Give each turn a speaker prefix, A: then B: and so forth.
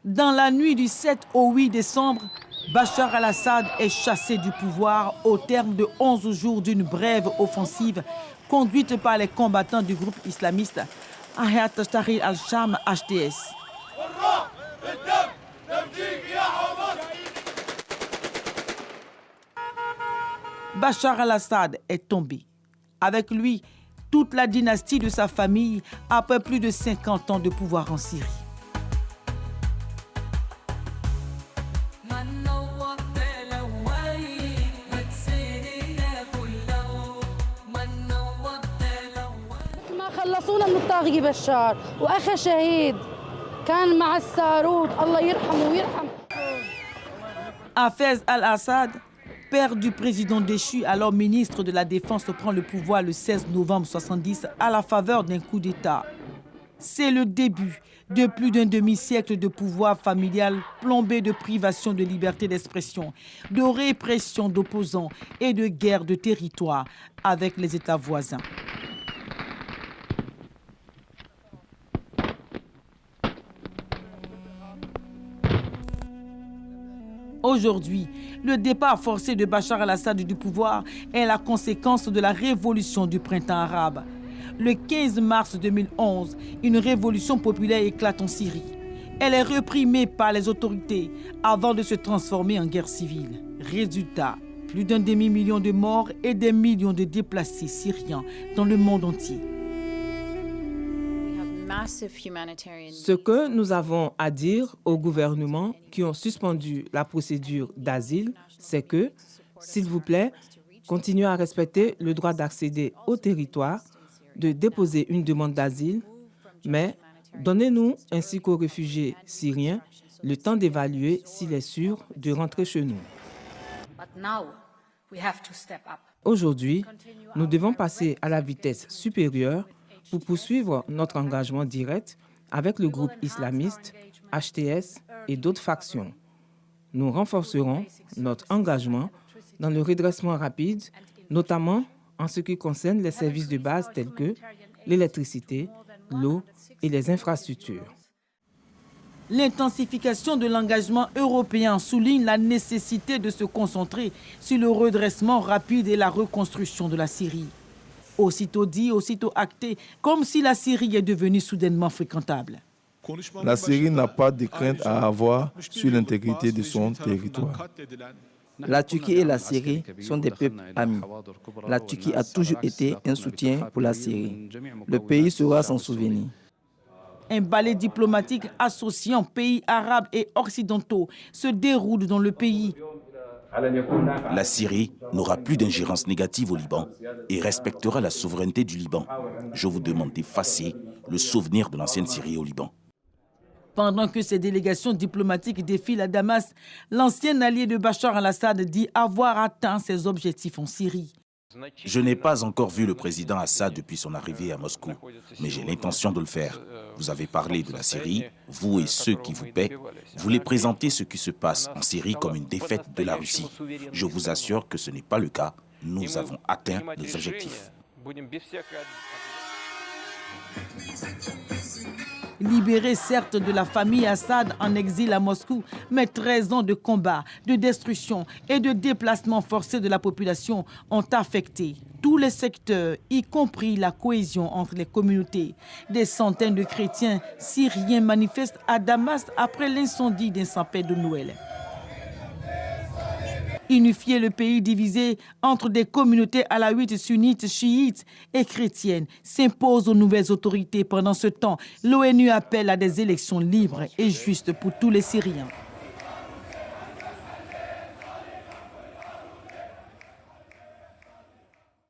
A: Dans la nuit du 7 au 8 décembre, Bachar al-Assad est chassé du pouvoir au terme de 11 jours d'une brève offensive conduite par les combattants du groupe islamiste Hayat Tahrir al-Sham HTS. Bachar al-Assad est tombé. Avec lui, toute la dynastie de sa famille après plus de 50 ans de pouvoir en Syrie.
B: خلصونا من الطاغية بشار وأخي شهيد كان مع الصاروخ الله يرحمه ويرحم.
A: Hafez al-Assad, père du président déchu, alors ministre de la Défense, prend le pouvoir le 16 novembre 1970 à la faveur d'un coup d'État. C'est le début de plus d'un demi-siècle de pouvoir familial plombé de privation de liberté d'expression, de répression d'opposants et de guerre de territoire avec les États voisins. Aujourd'hui, le départ forcé de Bachar al-Assad du pouvoir est la conséquence de la révolution du printemps arabe. Le 15 mars 2011, une révolution populaire éclate en Syrie. Elle est réprimée par les autorités avant de se transformer en guerre civile. Résultat, plus d'un demi-million de morts et des millions de déplacés syriens dans le monde entier.
C: Ce que nous avons à dire aux gouvernements qui ont suspendu la procédure d'asile, c'est que, s'il vous plaît, continuez à respecter le droit d'accéder au territoire, de déposer une demande d'asile, mais donnez-nous, ainsi qu'aux réfugiés syriens, le temps d'évaluer s'il est sûr de rentrer chez nous. Aujourd'hui, nous devons passer à la vitesse supérieure pour poursuivre notre engagement direct avec le groupe islamiste, HTS et d'autres factions. Nous renforcerons notre engagement dans le redressement rapide, notamment en ce qui concerne les services de base tels que l'électricité, l'eau et les infrastructures.
A: L'intensification de l'engagement européen souligne la nécessité de se concentrer sur le redressement rapide et la reconstruction de la Syrie. Aussitôt dit, aussitôt acté, comme si la Syrie est devenue soudainement fréquentable.
D: La Syrie n'a pas de crainte à avoir sur l'intégrité de son territoire.
E: La Turquie et la Syrie sont des peuples amis. La Turquie a toujours été un soutien pour la Syrie. Le pays saura s'en souvenir.
A: Un ballet diplomatique associant pays arabes et occidentaux se déroule dans le pays.
F: La Syrie n'aura plus d'ingérence négative au Liban et respectera la souveraineté du Liban. Je vous demande d'effacer le souvenir de l'ancienne Syrie au Liban.
A: Pendant que ces délégations diplomatiques défilent à Damas, l'ancien allié de Bachar al-Assad dit avoir atteint ses objectifs en Syrie.
F: Je n'ai pas encore vu le président Assad depuis son arrivée à Moscou, mais j'ai l'intention de le faire. Vous avez parlé de la Syrie, vous et ceux qui vous paient, voulez présenter ce qui se passe en Syrie comme une défaite de la Russie. Je vous assure que ce n'est pas le cas. Nous avons atteint nos objectifs.
A: Libéré certes de la famille Assad en exil à Moscou, mais 13 ans de combat, de destruction et de déplacement forcé de la population ont affecté tous les secteurs, y compris la cohésion entre les communautés. Des centaines de chrétiens syriens manifestent à Damas après l'incendie d'un sapin de Noël. Unifier le pays divisé entre des communautés alaouites, sunnites, chiites et chrétiennes s'impose aux nouvelles autorités. Pendant ce temps, l'ONU appelle à des élections libres et justes pour tous les Syriens.